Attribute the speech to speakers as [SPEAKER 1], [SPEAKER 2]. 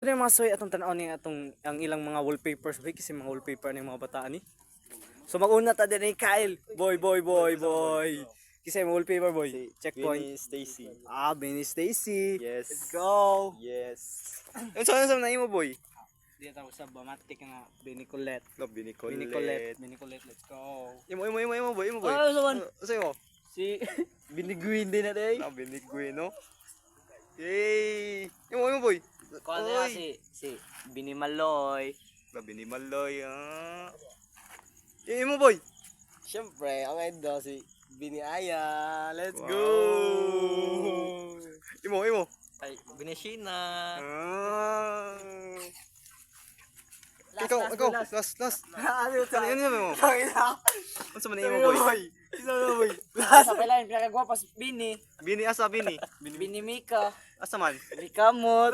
[SPEAKER 1] Ano yung mga soy atong tanaw ni atong ang ilang mga wallpapers boy kasi mga wallpaper ng mga bataan ni. So mag-una ta din ni Kyle. Boy. Kasi mga wallpaper boy. Checkpoint.
[SPEAKER 2] Vinny Stacy.
[SPEAKER 1] Benny Stacy.
[SPEAKER 2] Yes.
[SPEAKER 1] Let's go.
[SPEAKER 2] Yes. Ano na imo boy?
[SPEAKER 1] Di ta usab matik nga Benny Colette.
[SPEAKER 2] No, Vinny
[SPEAKER 1] Benny
[SPEAKER 2] Colette.
[SPEAKER 1] Colette. Let's go.
[SPEAKER 2] Imo boy.
[SPEAKER 1] Ah, saman.
[SPEAKER 2] Sa imo?
[SPEAKER 1] Si Biniguin din na day.
[SPEAKER 2] Na Vinny Guino. Yay! Imo boy.
[SPEAKER 1] Kuan na si Binimaloy.
[SPEAKER 2] Na Vinny Maloy. Imo boy.
[SPEAKER 1] Siyempre, ang idol si Biniaya. Let's
[SPEAKER 2] Wow.
[SPEAKER 1] go.
[SPEAKER 2] Imo.
[SPEAKER 1] Ay, Binishina.
[SPEAKER 2] Ikaw, last.
[SPEAKER 1] Ano
[SPEAKER 2] Ano mo?
[SPEAKER 1] Tangina.
[SPEAKER 2] Ano sa imo boy?
[SPEAKER 1] Isa na boy. Sa pala yung pinakagwapas Bini.
[SPEAKER 2] Bini asa Bini.
[SPEAKER 1] Bini Mika.
[SPEAKER 2] Asa man?
[SPEAKER 1] Mika Mot.